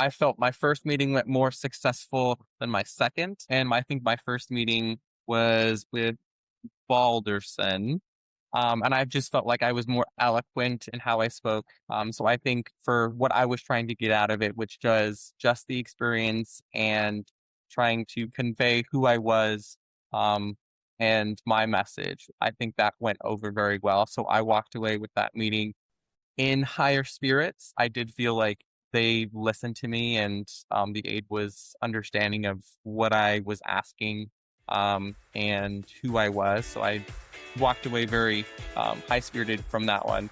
I felt my first meeting went more successful than my second. And I think my first meeting was with Balderson. And I just felt like I was more eloquent in how I spoke. So I think for what I was trying to get out of it, which was just the experience and trying to convey who I was, and my message, I think that went over very well. So I walked away with that meeting in higher spirits. I did feel like they listened to me, and the aide was understanding of what I was asking, and who I was. So I walked away very high-spirited from that one.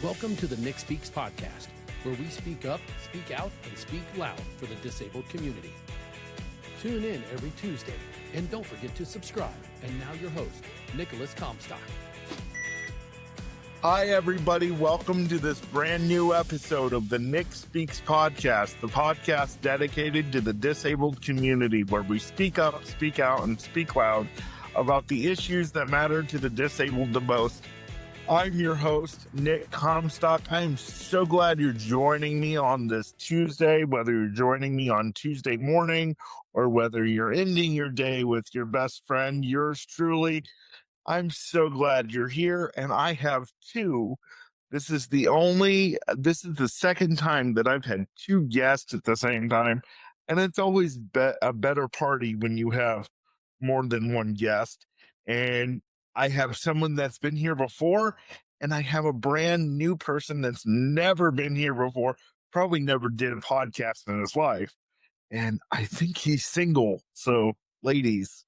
Welcome to the Nick Speaks podcast, where we speak up, speak out, and speak loud for the disabled community. Tune in every Tuesday, and don't forget to subscribe. And now your host, Nicolas Comstock. Hi, everybody. Welcome to this brand new episode of the Nick Speaks podcast, the podcast dedicated to the disabled community, where we speak up, speak out, and speak loud about the issues that matter to the disabled the most. I'm your host, Nick Comstock. I am so glad you're joining me on this Tuesday, whether you're joining me on Tuesday morning or whether you're ending your day with your best friend, yours truly. I'm so glad you're here, and I have two. This is the second time that I've had two guests at the same time, and it's always a better party when you have more than one guest. And I have someone that's been here before, and I have a brand new person that's never been here before, probably never did a podcast in his life. And I think he's single. So ladies,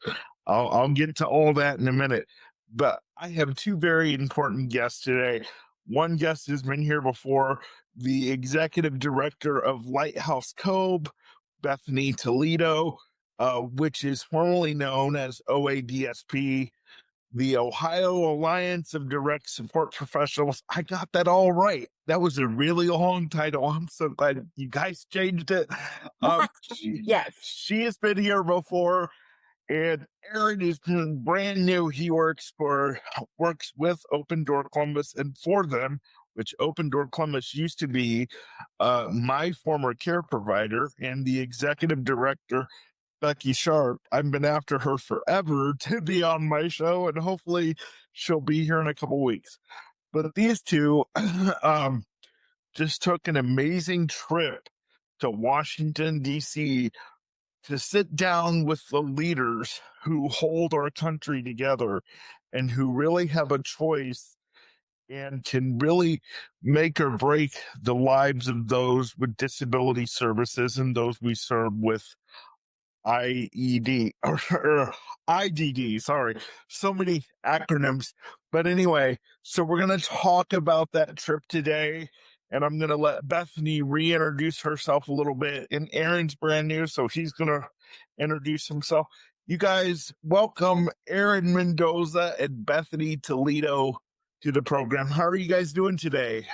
I'll get to all that in a minute. But I have two very important guests today. One guest has been here before, the executive director of Lighthouse COBE, Bethany Toledo, which is formerly known as OADSP, the Ohio Alliance of Direct Support Professionals. I got that all right. That was a really long title. I'm so glad you guys changed it. Yes. She has been here before, and Aaron is brand new. He works with Open Door Columbus and for them, which Open Door Columbus used to be my former care provider, and the executive director, Becky Sharp. I've been after her forever to be on my show, and hopefully she'll be here in a couple weeks. But these two just took an amazing trip to Washington, D.C. to sit down with the leaders who hold our country together and who really have a choice and can really make or break the lives of those with disability services and those we serve with IED or IDD. Sorry, so many acronyms. But anyway, so we're going to talk about that trip today, and I'm going to let Bethany reintroduce herself a little bit. And Aaron's brand new, so he's going to introduce himself. You guys, welcome Aaron Mendoza and Bethany Toledo to the program. How are you guys doing today?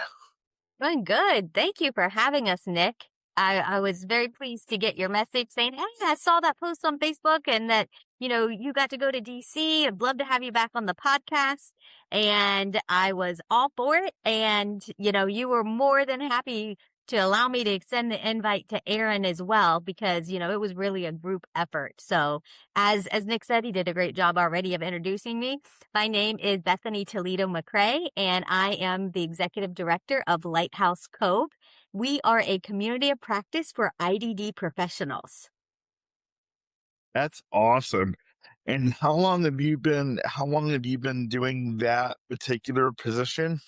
Doing good. Thank you for having us, Nick. I was very pleased to get your message saying, hey, I saw that post on Facebook and that, you got to go to DC. I'd love to have you back on the podcast. And I was all for it. And, you were more than happy to allow me to extend the invite to Aaron as well, because, it was really a group effort. So as Nick said, he did a great job already of introducing me. My name is Bethany Toledo McCrae, and I am the executive director of Lighthouse COBE. We are a community of practice for IDD professionals. That's awesome. And how long have you been doing that particular position?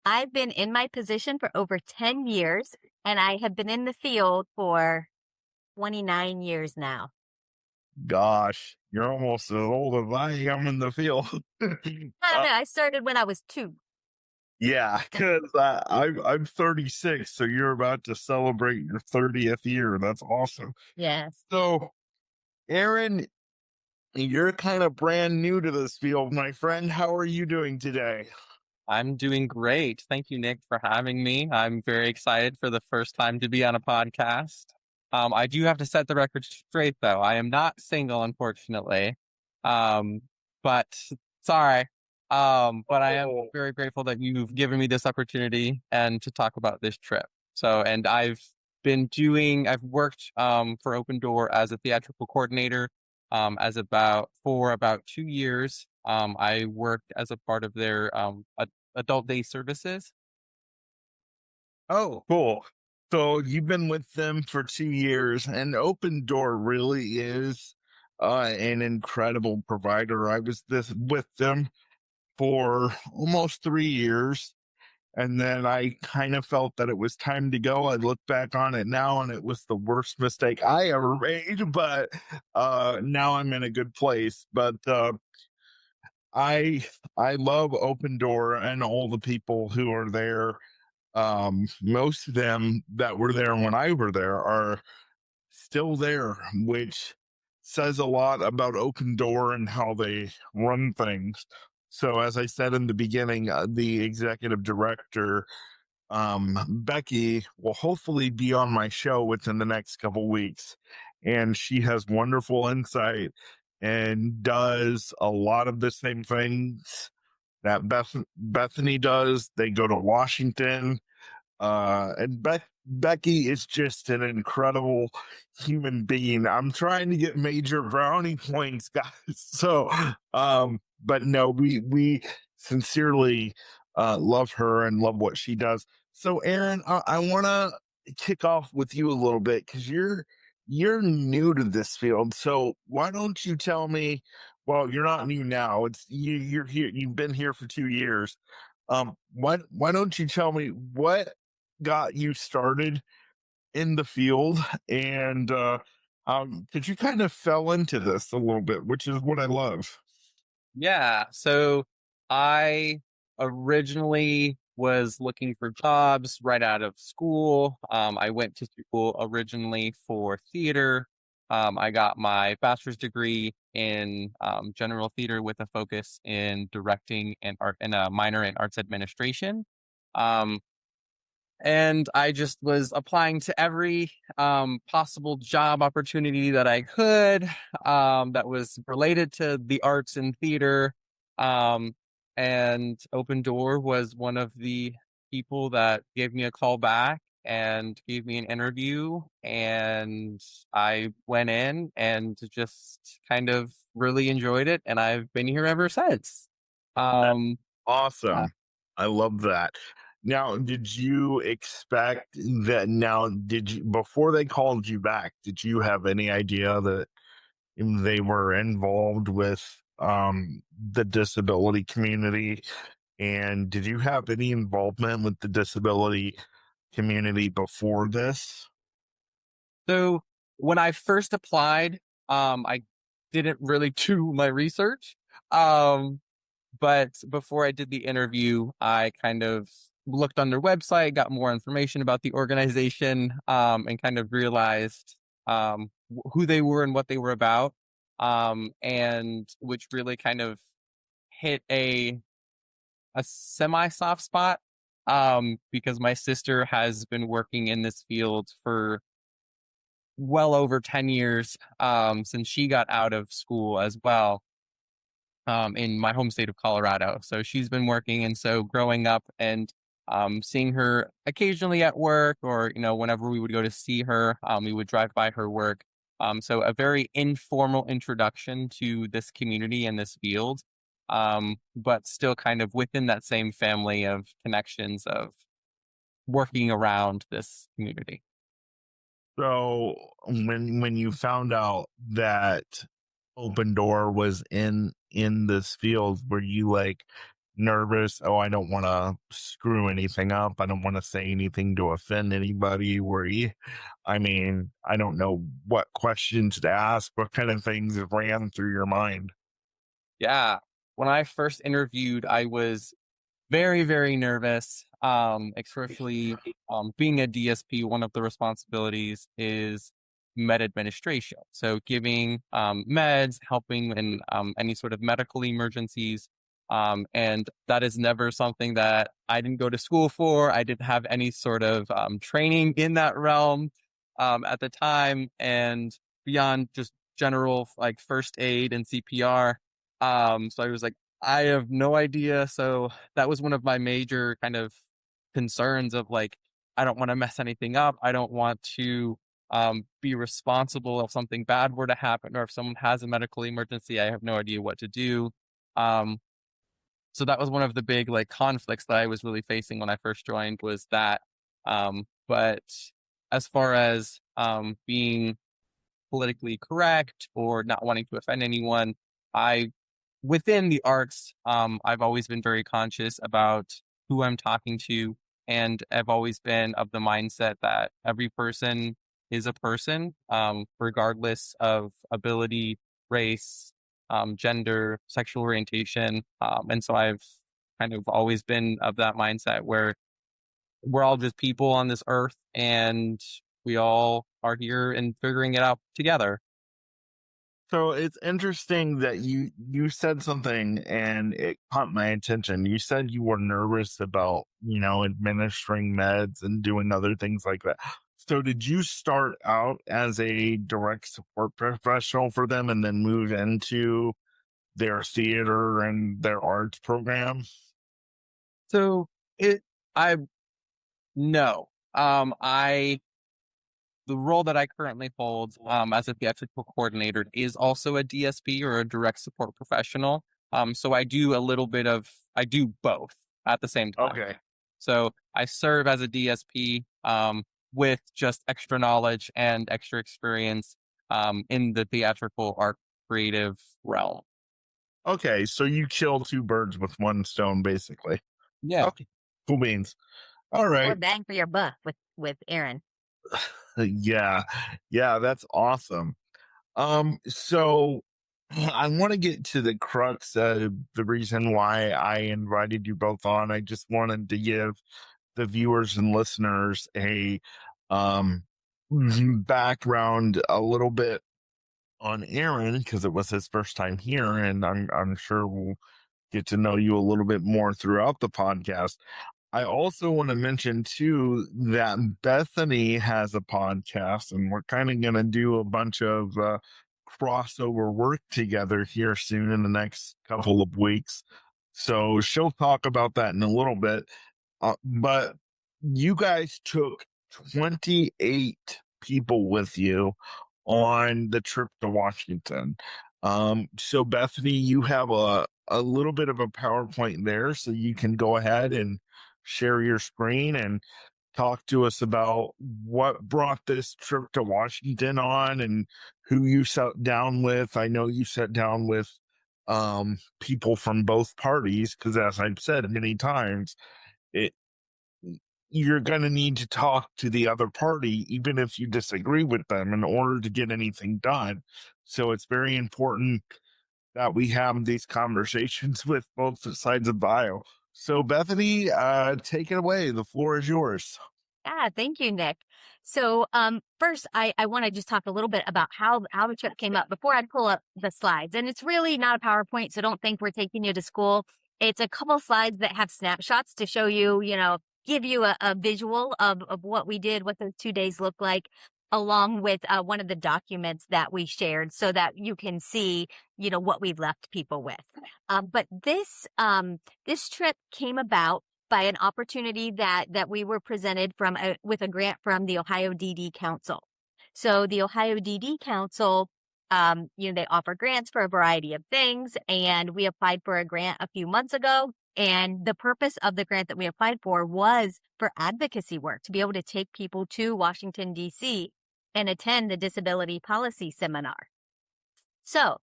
I've been in my position for over 10 years, and I have been in the field for 29 years now. Gosh, you're almost as old as I am in the field. I started when I was 2. Yeah, because I'm 36, so you're about to celebrate your 30th year. That's awesome. Yes. So, Aaron, you're kind of brand new to this field, my friend. How are you doing today? I'm doing great. Thank you, Nick, for having me. I'm very excited for the first time to be on a podcast. I do have to set the record straight, though. I am not single, unfortunately. But sorry. But I am very grateful that you've given me this opportunity and to talk about this trip. So, and I've worked for Open Door as a theatrical coordinator for about 2 years. I worked as a part of their adult day services. Oh, cool. So you've been with them for 2 years, and Open Door really is an incredible provider. I was with them for almost 3 years, and then I kind of felt that it was time to go. I look back on it now, and it was the worst mistake I ever made. But now I'm in a good place. But I I love Open Door and all the people who are there. Most of them that were there when I were there are still there, which says a lot about Open Door and how they run things. So, as I said in the beginning, the executive director, Becky, will hopefully be on my show within the next couple weeks. And she has wonderful insight and does a lot of the same things that Bethany does. They go to Washington, and Becky is just an incredible human being. I'm trying to get major brownie points, guys. So, but no, we sincerely love her and love what she does. So, Aaron, I want to kick off with you a little bit because you're new to this field. So, why don't you tell me? Well, you're not new now. You're here. You've been here for 2 years. Why don't you tell me what got you started in the field, and because you kind of fell into this a little bit, which is what I love. Yeah. So I originally was looking for jobs right out of school. I went to school originally for theater. I got my bachelor's degree in general theater with a focus in directing and art and a minor in arts administration. Um, and I just was applying to every possible job opportunity that I could that was related to the arts and theater. Um, and Open Door was one of the people that gave me a call back and gave me an interview. And I went in and just kind of really enjoyed it. And I've been here ever since. Um, Awesome. I love that. Now, did you expect that? Now, did you, before they called you back, did you have any idea that they were involved with the disability community? And did you have any involvement with the disability community before this? So when I first applied, I didn't really do my research. But before I did the interview, I kind of looked on their website, got more information about the organization, and kind of realized who they were and what they were about. And which really kind of hit a semi soft spot because my sister has been working in this field for well over 10 years since she got out of school as well in my home state of Colorado. So she's been working. And so growing up and seeing her occasionally at work or, whenever we would go to see her, we would drive by her work. So a very informal introduction to this community and this field, but still kind of within that same family of connections of working around this community. So when you found out that Open Door was in this field, were you like nervous? Oh, I don't want to screw anything up. I don't want to say anything to offend anybody. Were you? I mean, I don't know what questions to ask. What kind of things ran through your mind? Yeah. When I first interviewed, I was very, very nervous. Especially being a DSP, one of the responsibilities is med administration. So giving meds, helping in any sort of medical emergencies. And that is never something that I didn't go to school for. I didn't have any sort of training in that realm at the time. And beyond just general like first aid and CPR. So I was like, I have no idea. So that was one of my major kind of concerns of like, I don't want to mess anything up. I don't want to be responsible if something bad were to happen, or if someone has a medical emergency, I have no idea what to do. Um, so that was one of the big like conflicts that I was really facing when I first joined, was that. But as far as being politically correct or not wanting to offend anyone, I within the arts, I've always been very conscious about who I'm talking to, and I've always been of the mindset that every person is a person, regardless of ability, race, gender, sexual orientation. And so I've kind of always been of that mindset where we're all just people on this earth, and we all are here and figuring it out together. So it's interesting that you said something and it caught my attention. You said you were nervous about, administering meds and doing other things like that. So did you start out as a direct support professional for them and then move into their theater and their arts program? So it, I no, I the role that I currently hold as a theatrical coordinator is also a DSP, or a direct support professional. So I do both at the same time. Okay. So I serve as a DSP with just extra knowledge and extra experience in the theatrical art creative realm. Okay. So you kill two birds with one stone, basically. Yeah. Okay. Cool beans. All Or right. bang for your buck with Aaron. Yeah. Yeah. That's awesome. So I want to get to the crux of the reason why I invited you both on. I just wanted to give the viewers and listeners a um background a little bit on Aaron, because it was his first time here, and I'm sure we'll get to know you a little bit more throughout the podcast. I also want to mention too that Bethany has a podcast, and we're kind of going to do a bunch of crossover work together here soon in the next couple of weeks. So she'll talk about that in a little bit. But you guys took 28 people with you on the trip to Washington. So Bethany, you have a little bit of a PowerPoint there, so you can go ahead and share your screen and talk to us about what brought this trip to Washington on and who you sat down with. I know you sat down with people from both parties, because as I've said many times, it you're going to need to talk to the other party, even if you disagree with them, in order to get anything done. So it's very important that we have these conversations with both sides of the aisle. So, Bethany, take it away. The floor is yours. Yeah, thank you, Nick. So, first, I want to just talk a little bit about how the trip came up before I pull up the slides. And it's really not a PowerPoint, so don't think we're taking you to school. It's a couple slides that have snapshots to show you, give you a visual of what we did, what those 2 days look like, along with one of the documents that we shared, so that you can see, what we left people with. But this trip came about by an opportunity that we were presented with a grant from the Ohio DD Council. So the Ohio DD Council, they offer grants for a variety of things, and we applied for a grant a few months ago. And the purpose of the grant that we applied for was for advocacy work, to be able to take people to Washington, D.C. and attend the disability policy seminar. So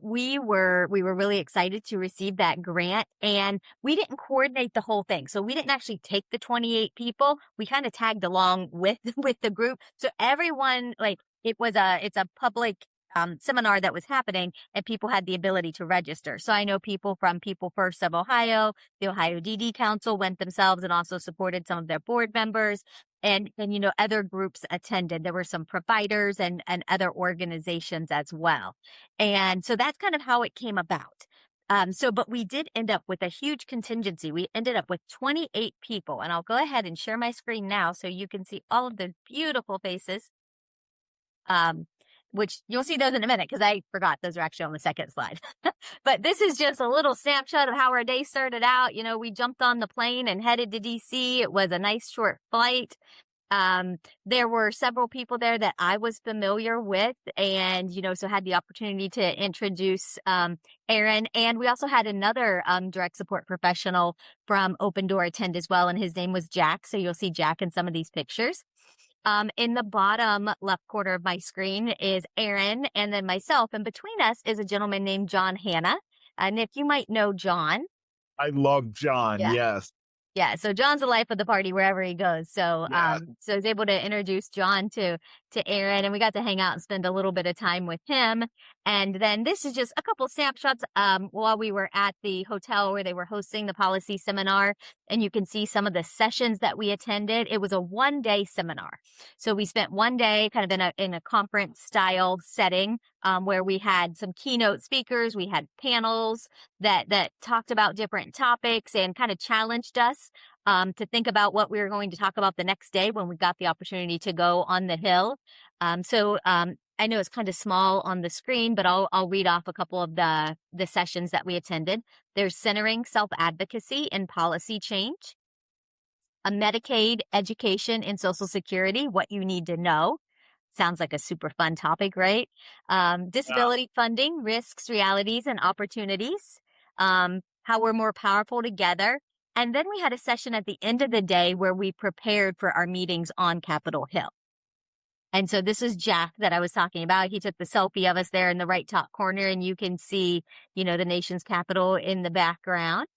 we were really excited to receive that grant, and we didn't coordinate the whole thing. So we didn't actually take the 28 people. We kind of tagged along with the group. So everyone, it's a public seminar that was happening, and people had the ability to register. So I know people from People First of Ohio, the Ohio DD Council went themselves and also supported some of their board members. And other groups attended. There were some providers and other organizations as well. And so that's kind of how it came about. But we did end up with a huge contingency. We ended up with 28 people, and I'll go ahead and share my screen now so you can see all of the beautiful faces. which you'll see those in a minute because I forgot those are actually on the second slide. But this is just a little snapshot of how our day started out. We jumped on the plane and headed to DC. It was a nice short flight. There were several people there that I was familiar with and, so had the opportunity to introduce, Aaron. And we also had another, direct support professional from Open Door attend as well. And his name was Jack. So you'll see Jack in some of these pictures. In the bottom left corner of my screen is Aaron and then myself. And between us is a gentleman named John Hanna. Nick, you might know John. I love John. Yeah. Yes. Yeah, so John's the life of the party wherever he goes. So, so I was able to introduce John to Aaron, and we got to hang out and spend a little bit of time with him. And then this is just a couple snapshots while we were at the hotel where they were hosting the policy seminar, and you can see some of the sessions that we attended. It was a one-day seminar, so we spent one day kind of in a conference style setting where we had some keynote speakers, we had panels that talked about different topics and kind of challenged us to think about what we were going to talk about the next day when we got the opportunity to go on the Hill. So I know it's kind of small on the screen, but I'll read off a couple of the sessions that we attended. There's centering self-advocacy and policy change, a Medicaid, education, and Social Security, what you need to know. Sounds like a super fun topic, right? Disability funding, risks, realities, and opportunities. How we're more powerful together. And then we had a session at the end of the day where we prepared for our meetings on Capitol Hill. And so this is Jack that I was talking about. He took the selfie of us there in the right top corner, and you can see, the nation's capital in the background.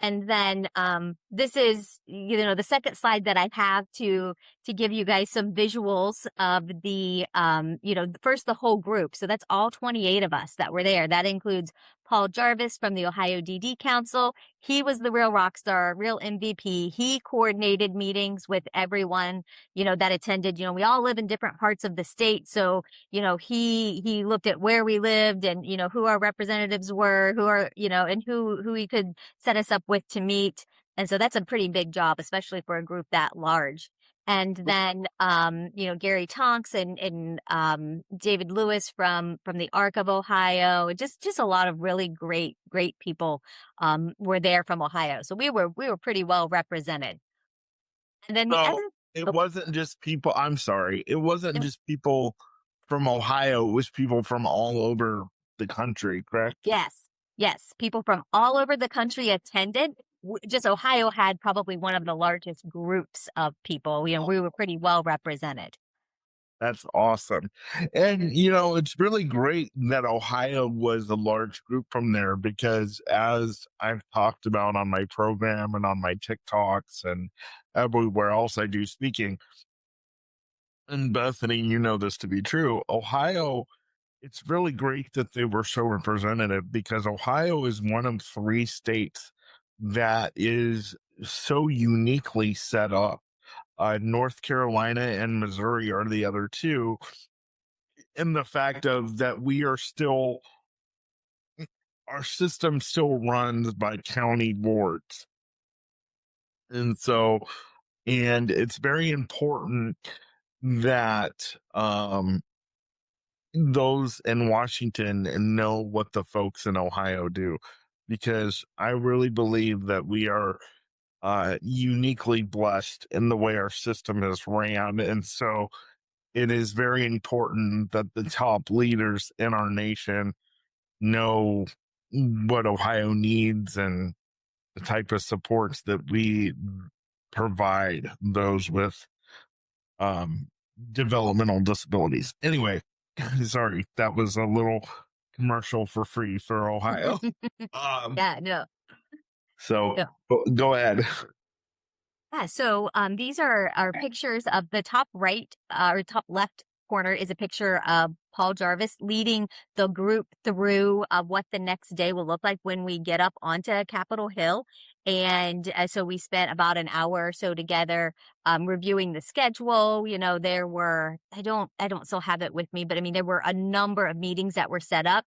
And then this is, the second slide that I have to give you guys some visuals of the, first the whole group. So that's all 28 of us that were there. That includes Paul Jarvis from the Ohio DD Council. He was the real rock star, real MVP. He coordinated meetings with everyone, that attended. We all live in different parts of the state. So, he looked at where we lived and, who our representatives were, who are, and who he could set us up with to meet. And so that's a pretty big job, especially for a group that large. And then, Gary Tonks and David Lewis from the Arc of Ohio, just a lot of really great people were there from Ohio. So we were pretty well represented. And then it wasn't just people. I'm sorry, it wasn't just people from Ohio. It was people from all over the country. Correct? Yes, people from all over the country attended. Just Ohio had probably one of the largest groups of people. We were pretty well represented. That's awesome. And, it's really great that Ohio was a large group from there because as I've talked about on my program and on my TikToks and everywhere else I do speaking, and Bethany, this to be true, Ohio, it's really great that they were so representative because Ohio is one of 3 states that is so uniquely set up. North Carolina and Missouri are the other 2. In the fact of that our system still runs by county boards. And it's very important that those in Washington know what the folks in Ohio do, because I really believe that we are uniquely blessed in the way our system is ran. And so it is very important that the top leaders in our nation know what Ohio needs and the type of supports that we provide those with developmental disabilities. Anyway, sorry, that was a little commercial for free for Ohio. Yeah, no. So go ahead. Yeah, so these are pictures of the top right or top left corner is a picture of Paul Jarvis leading the group through what the next day will look like when we get up onto Capitol Hill. And so we spent about an hour or so together reviewing the schedule. There were, I don't still have it with me, but I mean, there were a number of meetings that were set up.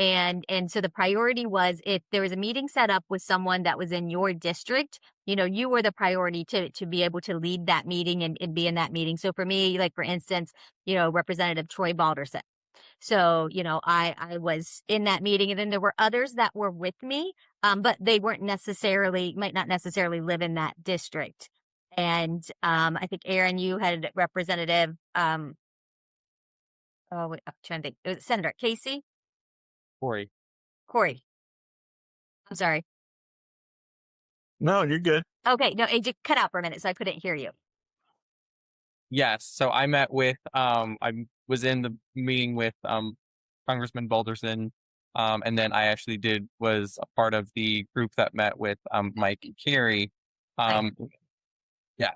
And so the priority was, if there was a meeting set up with someone that was in your district, you were the priority to be able to lead that meeting and be in that meeting. So for me, like for instance, Representative Troy Balderson. So, I was in that meeting, and then there were others that were with me, but they might not necessarily live in that district. And I think Aaron, you had Representative, oh, wait, I'm trying to think. It was Senator Casey, Corey. Corey. I'm sorry. No, you're good. Okay, no, it just cut out for a minute, so I couldn't hear you. Yes. So I met with I was in the meeting with Congressman Balderson. And then I actually was a part of the group that met with Mike Carey. Yeah.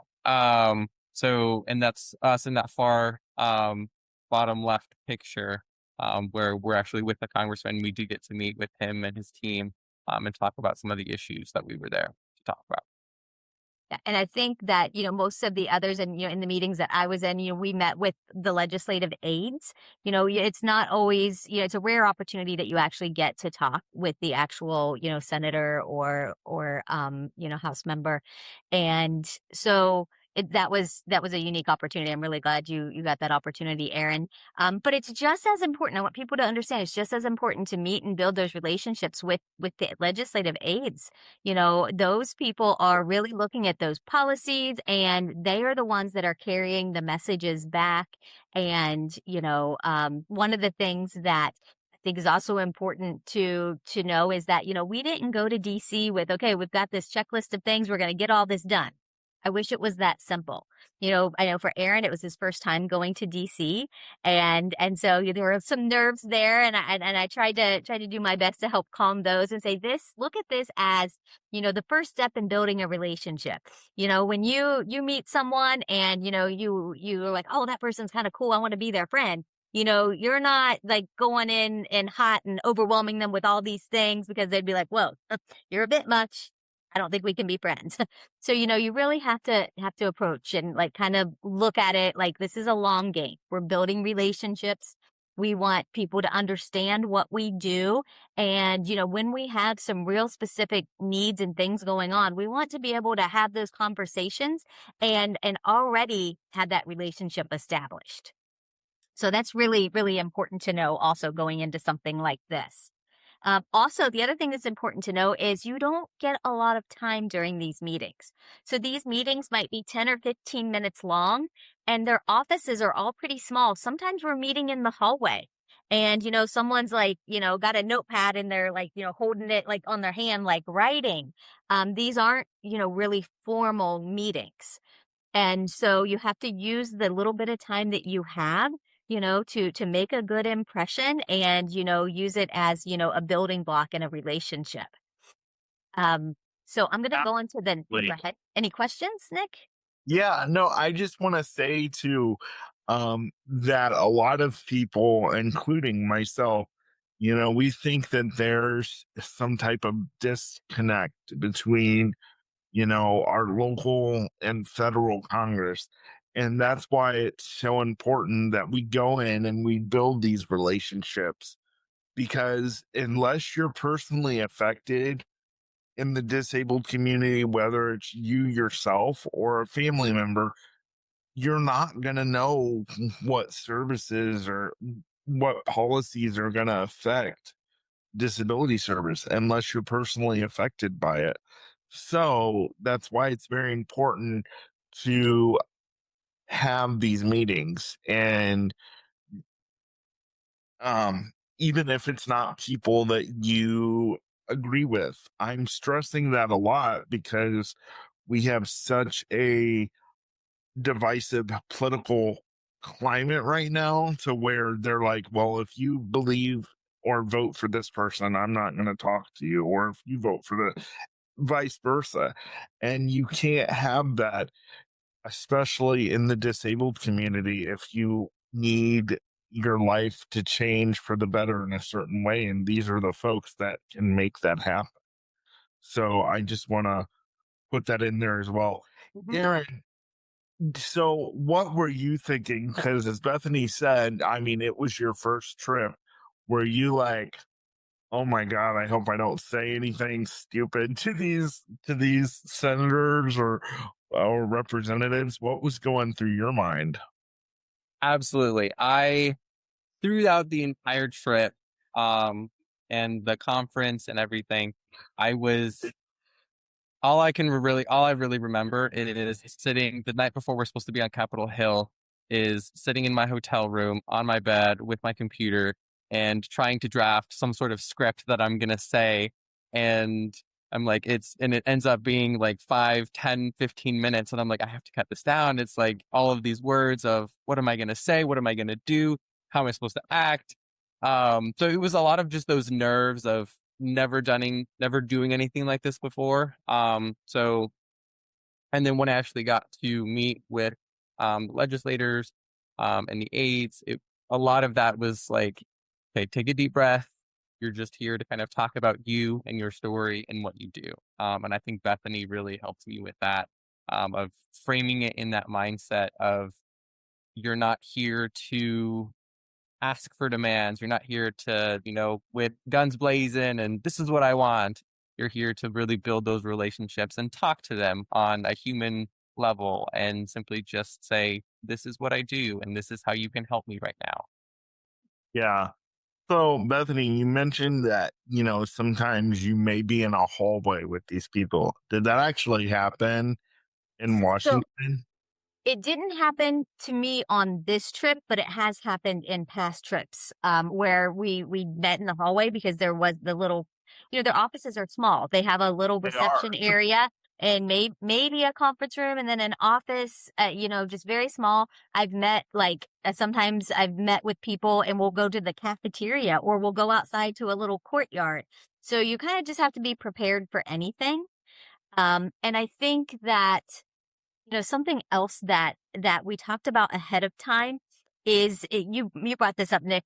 So, and that's us in that far bottom left picture, where we're actually with the congressman. We do get to meet with him and his team and talk about some of the issues that we were there to talk about. Yeah, and I think that, most of the others, and, in the meetings that I was in, we met with the legislative aides. It's not always, it's a rare opportunity that you actually get to talk with the actual, senator or House member. And so that was a unique opportunity. I'm really glad you got that opportunity, Aaron. But it's just as important. I want people to understand it's just as important to meet and build those relationships with the legislative aides. Those people are really looking at those policies, and they are the ones that are carrying the messages back. And, one of the things that I think is also important to know is that, we didn't go to DC with, okay, we've got this checklist of things, we're going to get all this done. I wish it was that simple. I know for Aaron, it was his first time going to DC, and so there were some nerves there, and I tried to do my best to help calm those and say, look at this as, the first step in building a relationship. When you meet someone and, you're like, oh, that person's kind of cool, I want to be their friend. You're not like going in and hot and overwhelming them with all these things, because they'd be like, whoa, you're a bit much. I don't think we can be friends. So, you really have to approach and like kind of look at it like this is a long game. We're building relationships. We want people to understand what we do. And, when we have some real specific needs and things going on, we want to be able to have those conversations and already have that relationship established. So that's really, really important to know also going into something like this. Also, the other thing that's important to know is you don't get a lot of time during these meetings. So these meetings might be 10 or 15 minutes long, and their offices are all pretty small. Sometimes we're meeting in the hallway, and, someone's like, got a notepad and they're like, holding it like on their hand, like writing. These aren't, really formal meetings. And so you have to use the little bit of time that you have, to make a good impression and, use it as, a building block in a relationship. So I'm going to go into go ahead. Any questions, Nick? Yeah, no, I just want to say too, that a lot of people, including myself, we think that there's some type of disconnect between, our local and federal Congress. And that's why it's so important that we go in and we build these relationships, because unless you're personally affected in the disabled community, whether it's you yourself or a family member, you're not going to know what services or what policies are going to affect disability service unless you're personally affected by it. So that's why it's very important to have these meetings. And even if it's not people that you agree with, I'm stressing that a lot because we have such a divisive political climate right now, to where they're like, well, if you believe or vote for this person, I'm not going to talk to you, or if you vote for the vice versa. And you can't have that, especially in the disabled community, if you need your life to change for the better in a certain way. And these are the folks that can make that happen. So I just want to put that in there as well. Mhm. Aaron, so what were you thinking? Because as Bethany said, I mean, it was your first trip. Were you like, Oh my God, I hope I don't say anything stupid to these senators or representatives. What was going through your mind? Absolutely. I throughout the entire trip, and the conference and everything, I was all I really remember it is sitting the night before we're supposed to be on Capitol Hill, is sitting in my hotel room on my bed with my computer and trying to draft some sort of script that I'm gonna say. And it ends up being like 5, 10, 15 minutes. And I'm like, I have to cut this down. It's like all of these words of what am I gonna say? What am I gonna do? How am I supposed to act? So it was a lot of just those nerves of never doing anything like this before. And then when I actually got to meet with legislators and the aides, a lot of that was like, okay, take a deep breath. You're just here to kind of talk about you and your story and what you do. And I think Bethany really helped me with that, of framing it in that mindset of you're not here to ask for demands. You're not here to, with guns blazing and this is what I want. You're here to really build those relationships and talk to them on a human level and simply just say, this is what I do and this is how you can help me right now. Yeah. So, Bethany, you mentioned that, sometimes you may be in a hallway with these people. Did that actually happen in So Washington? it didn't happen to me on this trip, but it has happened in past trips, where we met in the hallway because there was the little, their offices are small. They have a little They are. reception area and maybe a conference room and then an office, just very small. I've met sometimes I've met with people and we'll go to the cafeteria or we'll go outside to a little courtyard. So you kind of just have to be prepared for anything. And I think that something else that we talked about ahead of time is you brought this up, Nick,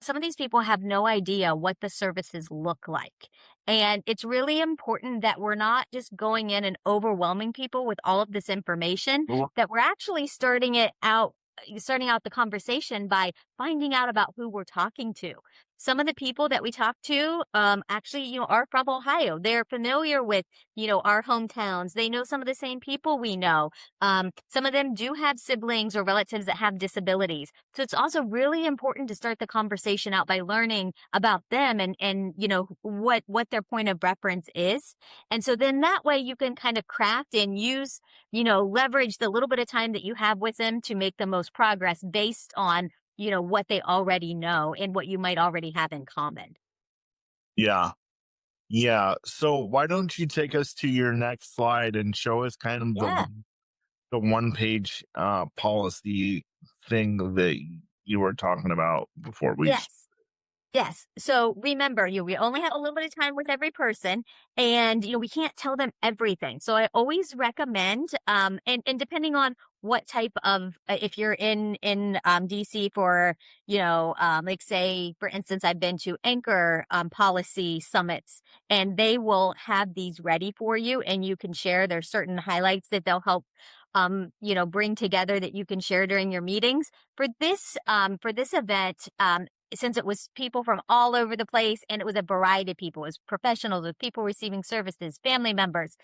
some of these people have no idea what the services look like. And it's really important that we're not just going in and overwhelming people with all of this information, that we're actually starting out the conversation by finding out about who we're talking to. Some of the people that we talk to, actually, are from Ohio. They're familiar with, our hometowns. They know some of the same people we know. Some of them do have siblings or relatives that have disabilities. So it's also really important to start the conversation out by learning about them and what their point of reference is. And so then that way you can kind of craft and use, leverage the little bit of time that you have with them to make the most progress based on what they already know and what you might already have in common. Yeah. Yeah. So why don't you take us to your next slide and show us kind of Yeah. the one page policy thing that you were talking about before we Yes. Yes. So remember, we only have a little bit of time with every person and, we can't tell them everything. So I always recommend, and depending on what type of, if you're in DC for, like say, for instance, I've been to Anchor, policy summits and they will have these ready for you and you can share. There's certain highlights that they'll help, bring together that you can share during your meetings. For this event, since it was people from all over the place and it was a variety of people, it was professionals, with people receiving services, family members,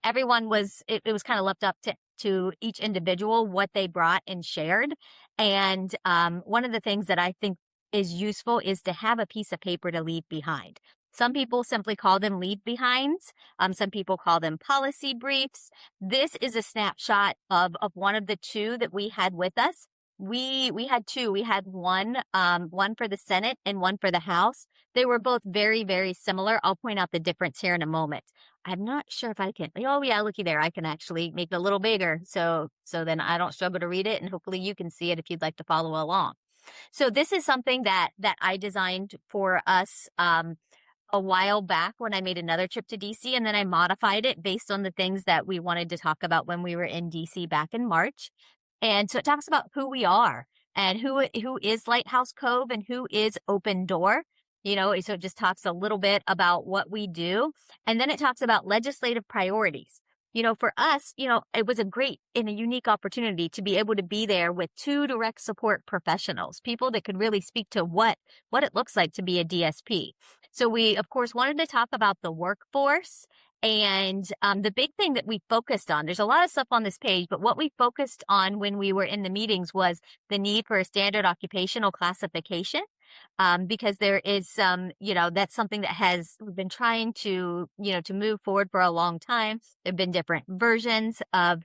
everyone it was kind of left up to each individual what they brought and shared. And one of the things that I think is useful is to have a piece of paper to leave behind. Some people simply call them leave behinds. Some people call them policy briefs. This is a snapshot of one of the two that we had with us. We had two. We had one for the Senate and one for the House. They were both very, very similar. I'll point out the difference here in a moment. I'm not sure if I can. Oh yeah, looky there. I can actually make it a little bigger. So then I don't struggle to read it and hopefully you can see it if you'd like to follow along. So this is something that I designed for us, a while back when I made another trip to DC, and then I modified it based on the things that we wanted to talk about when we were in DC back in March. And so it talks about who we are and who is Lighthouse COBE and who is Open Door. So it just talks a little bit about what we do. And then it talks about legislative priorities. For us, it was a great and a unique opportunity to be able to be there with two direct support professionals, people that could really speak to what it looks like to be a DSP. So we, of course, wanted to talk about the workforce. And the big thing that we focused on, there's a lot of stuff on this page, but what we focused on when we were in the meetings was the need for a standard occupational classification. Because there is some, that's something that we've been trying to, to move forward for a long time. There have been different versions of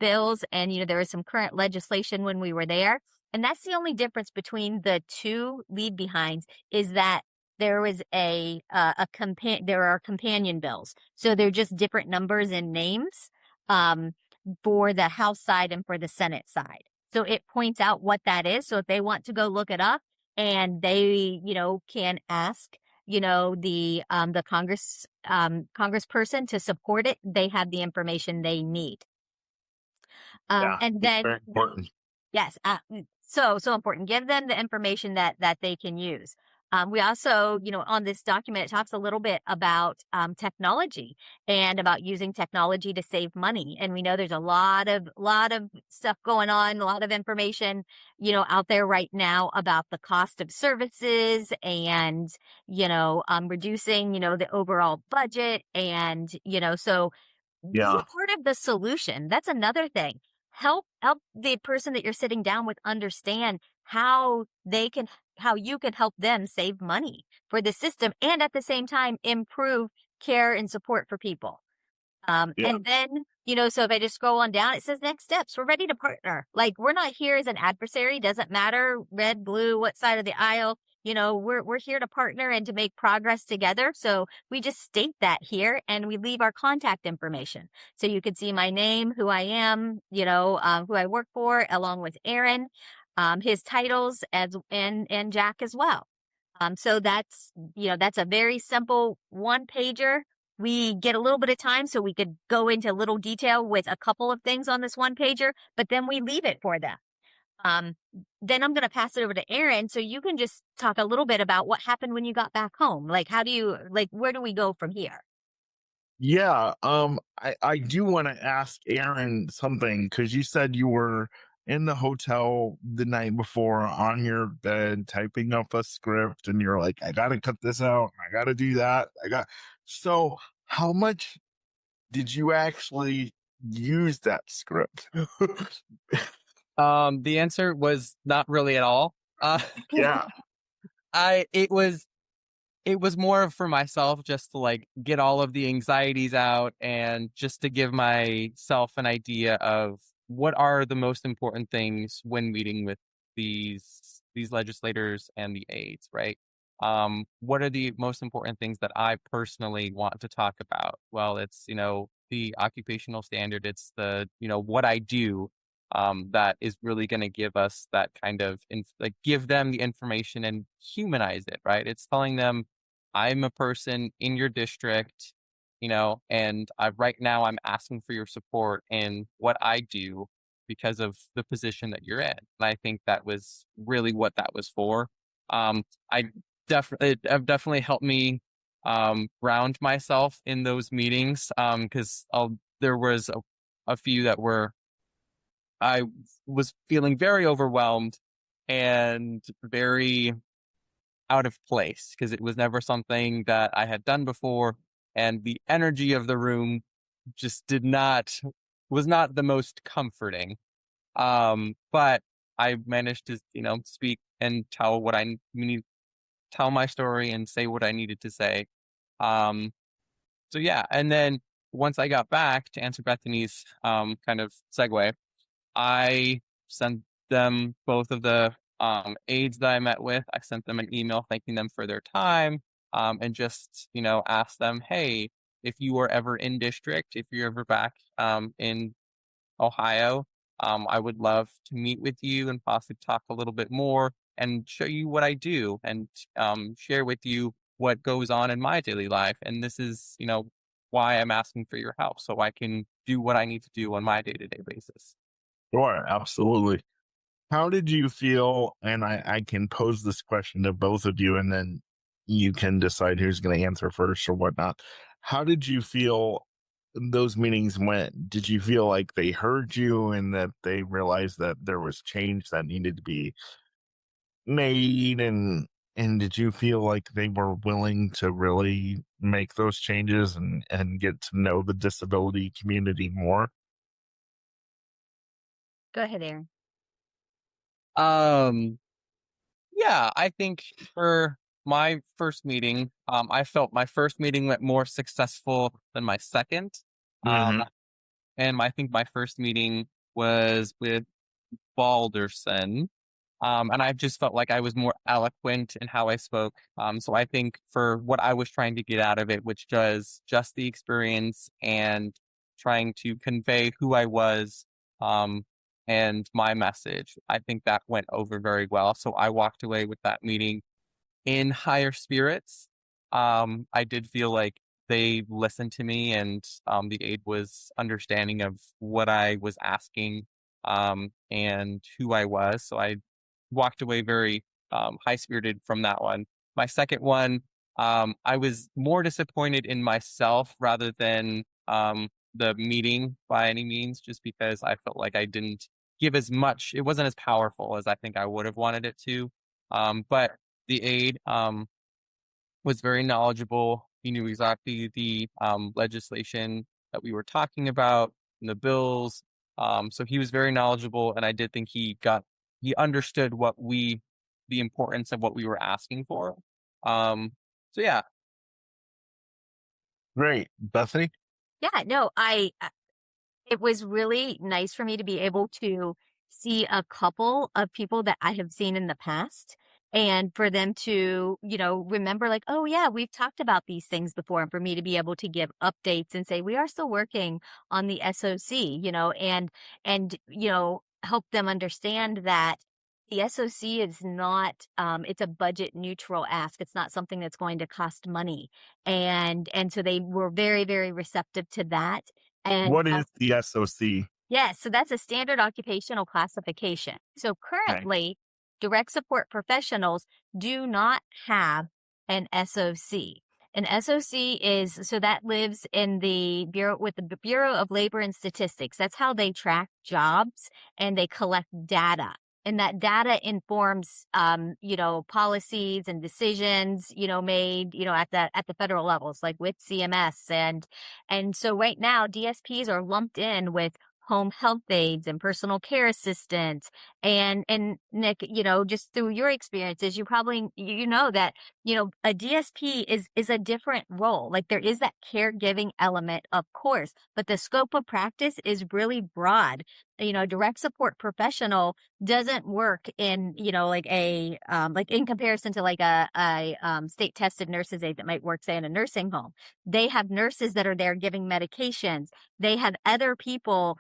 bills, and, there was some current legislation when we were there. And that's the only difference between the two leave behinds, is that there was there are companion bills. So they're just different numbers and names, for the House side and for the Senate side. So it points out what that is. So if they want to go look it up, and they, can ask, the congressperson to support it, they have the information they need. Yeah, And then, very important. yes, so important. Give them the information that they can use. We also, on this document, it talks a little bit about technology and about using technology to save money. And we know there's a lot of stuff going on, a lot of information, out there right now about the cost of services and, reducing, the overall budget. And, so be Yeah. part of the solution. That's another thing. Help the person that you're sitting down with understand how you can help them save money for the system, and at the same time improve care and support for people. Yeah. And then, so if I just scroll on down, it says next steps. We're ready to partner. Like, we're not here as an adversary. Doesn't matter, red, blue, what side of the aisle. We're here to partner and to make progress together. So we just state that here, and we leave our contact information. So you can see my name, who I am, who I work for, along with Aaron, his titles, and Jack as well. So that's a very simple one pager. We get a little bit of time so we could go into little detail with a couple of things on this one pager, but then we leave it for them. Then I'm going to pass it over to Aaron, so you can just talk a little bit about what happened when you got back home. Like, where do we go from here? Yeah. I do want to ask Aaron something, because you said you were in the hotel the night before on your bed typing up a script, and you're like, I got to cut this out. I got to do that. So how much did you actually use that script? The answer was not really at all. Yeah. It was more for myself, just to like get all of the anxieties out and just to give myself an idea of what are the most important things when meeting with these legislators and the aides, right? What are the most important things that I personally want to talk about? Well, it's, the occupational standard. It's the, what I do, that is really going to give us that kind of, give them the information and humanize it, right? It's telling them, I'm a person in your district, and right now I'm asking for your support in what I do because of the position that you're in. And I think that was really what that was for. It definitely helped me ground myself in those meetings, because there was a few that I was feeling very overwhelmed and very out of place, because it was never something that I had done before, and the energy of the room just was not the most comforting. But I managed to, speak and tell tell my story and say what I needed to say. So yeah, and then once I got back, to answer Bethany's kind of segue, I sent them both of the aides that I met with. I sent them an email thanking them for their time, and just, asked them, hey, if you are ever in district, if you're ever back in Ohio, I would love to meet with you and possibly talk a little bit more and show you what I do, and share with you what goes on in my daily life. And this is, why I'm asking for your help, so I can do what I need to do on my day-to-day basis. Sure, absolutely. How did you feel? And I can pose this question to both of you, and then you can decide who's going to answer first or whatnot. How did you feel those meetings went? Did you feel like they heard you and that they realized that there was change that needed to be made, and And did you feel like they were willing to really make those changes and get to know the disability community more? Go ahead, Aaron. Um, yeah, I think for my first meeting, I felt my first meeting went more successful than my second. Hmm. And I think my first meeting was with Balderson. And I just felt like I was more eloquent in how I spoke. So I think for what I was trying to get out of it, which was just the experience and trying to convey who I was, um, and my message, I think that went over very well. So I walked away with that meeting in higher spirits. I did feel like they listened to me and the aide was understanding of what I was asking and who I was. So I walked away very high spirited from that one. My second one, I was more disappointed in myself rather than the meeting by any means, just because I felt like I didn't give as much. It wasn't as powerful as I think I would have wanted it to. But the aide was very knowledgeable. He knew exactly the legislation that we were talking about and the bills. So he was very knowledgeable, and I did think he understood the importance of what we were asking for. So yeah. Great. Bethany? Yeah, no, it was really nice for me to be able to see a couple of people that I have seen in the past and for them to, remember like, oh yeah, we've talked about these things before. And for me to be able to give updates and say, we are still working on the SOC, and help them understand that the SOC is not, it's a budget neutral ask. It's not something that's going to cost money. And so they were very, very receptive to that. And What is the SOC? yes, so that's a standard occupational classification. So Okay. currently, direct support professionals do not have an SOC. An SOC is so that lives in the Bureau with the Bureau of Labor and Statistics. That's how they track jobs and they collect data. And that data informs, policies and decisions, made, at the federal levels, like with CMS and so right now, DSPs are lumped in with home health aides and personal care assistants. And Nick, just through your experiences, you probably know that, a DSP is a different role. Like there is that caregiving element, of course, but the scope of practice is really broad. Direct support professional doesn't work in, like like in comparison to like a state tested nurses aide that might work, say, in a nursing home. They have nurses that are there giving medications. They have other people,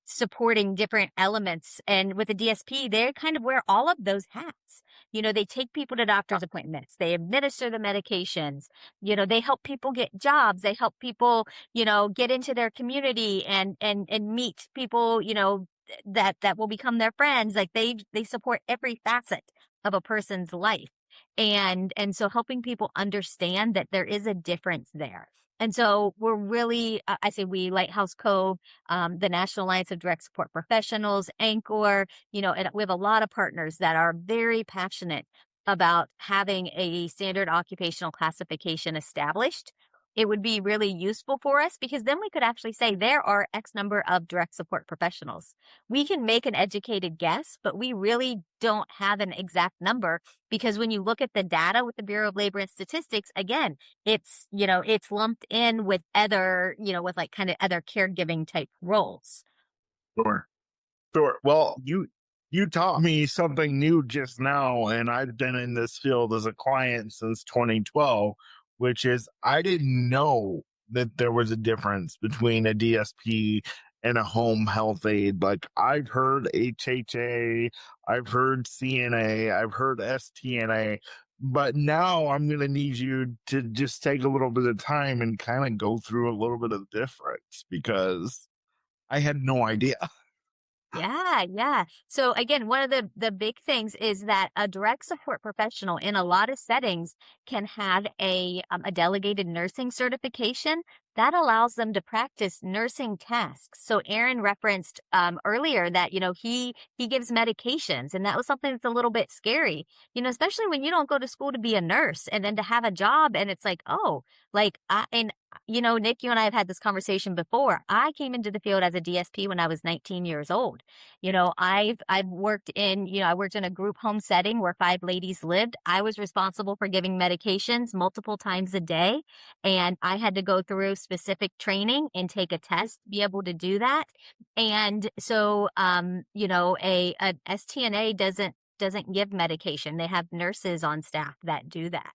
supporting different elements. And with a DSP, they kind of wear all of those hats. They take people to doctor's appointments. They administer the medications. They help people get jobs. They help people, get into their community and meet people, that will become their friends. Like they support every facet of a person's life. And so helping people understand that there is a difference there. And so we're really, I say we, Lighthouse COBE, the National Alliance of Direct Support Professionals, Anchor, and we have a lot of partners that are very passionate about having a standard occupational classification established. It would be really useful for us because then we could actually say there are X number of direct support professionals. We can make an educated guess, but we really don't have an exact number because when you look at the data with the Bureau of Labor and Statistics, again, it's lumped in with other, with like kind of other caregiving type roles. Sure. Sure. Well, you taught me something new just now, and I've been in this field as a client since 2012, which is I didn't know that there was a difference between a DSP and a home health aide. Like I've heard HHA, I've heard CNA, I've heard STNA, but now I'm going to need you to just take a little bit of time and kind of go through a little bit of difference because I had no idea. Yeah, yeah. So again, one of the big things is that a direct support professional in a lot of settings can have a delegated nursing certification, that allows them to practice nursing tasks. So Aaron referenced earlier that, he gives medications, and that was something that's a little bit scary, especially when you don't go to school to be a nurse and then to have a job. And it's like, oh, Nick, you and I have had this conversation before. I came into the field as a DSP when I was 19 years old. I've worked I worked in a group home setting where 5 ladies lived. I was responsible for giving medications multiple times a day, and I had to go through specific training and take a test to be able to do that. And so, a STNA doesn't give medication. They have nurses on staff that do that,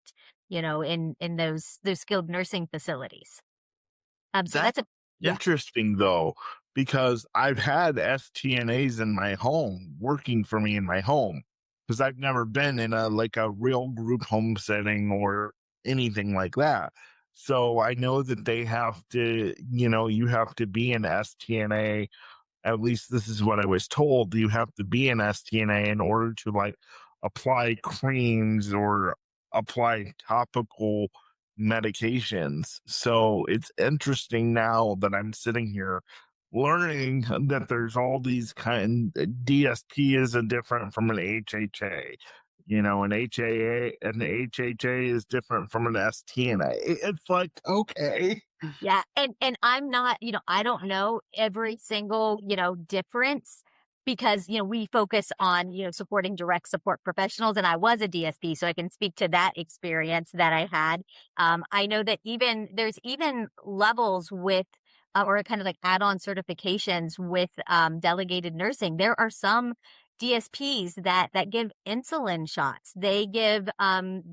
in those skilled nursing facilities. So That's that's yeah. interesting though, because I've had STNAs in my home working for me in my home, because I've never been in a real group home setting or anything like that. So I know that they have to, you have to be an STNA. At least this is what I was told. You have to be an STNA in order to apply creams or apply topical medications. So it's interesting now that I'm sitting here learning that there's all these DSP is a different from an HHA. An HHA is different from an STNA. It's like, okay. Yeah. And I'm not, I don't know every single, difference, because, we focus on, supporting direct support professionals. And I was a DSP, so I can speak to that experience that I had. I know that there's even levels with, or kind of like add-on certifications with delegated nursing. There are some DSPs that give insulin shots. They give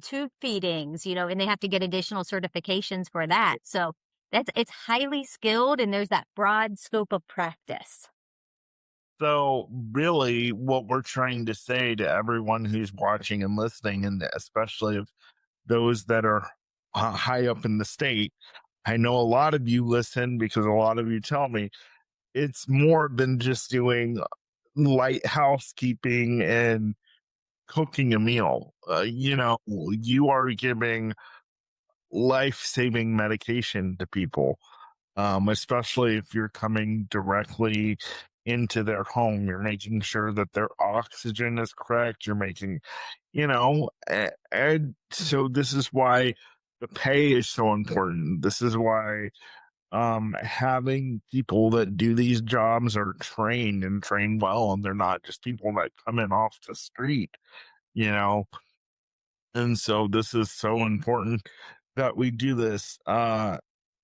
tube feedings, and they have to get additional certifications for that. So it's highly skilled, and there's that broad scope of practice. So really what we're trying to say to everyone who's watching and listening, and especially of those that are high up in the state, I know a lot of you listen because a lot of you tell me it's more than just doing light housekeeping and cooking a meal. You are giving life-saving medication to people, especially if you're coming directly into their home. You're making sure that their oxygen is correct. You're making, and so this is why the pay is so important. This is why having people that do these jobs are trained and trained well, and they're not just people that come in off the street, you know. And so this is so important that we do this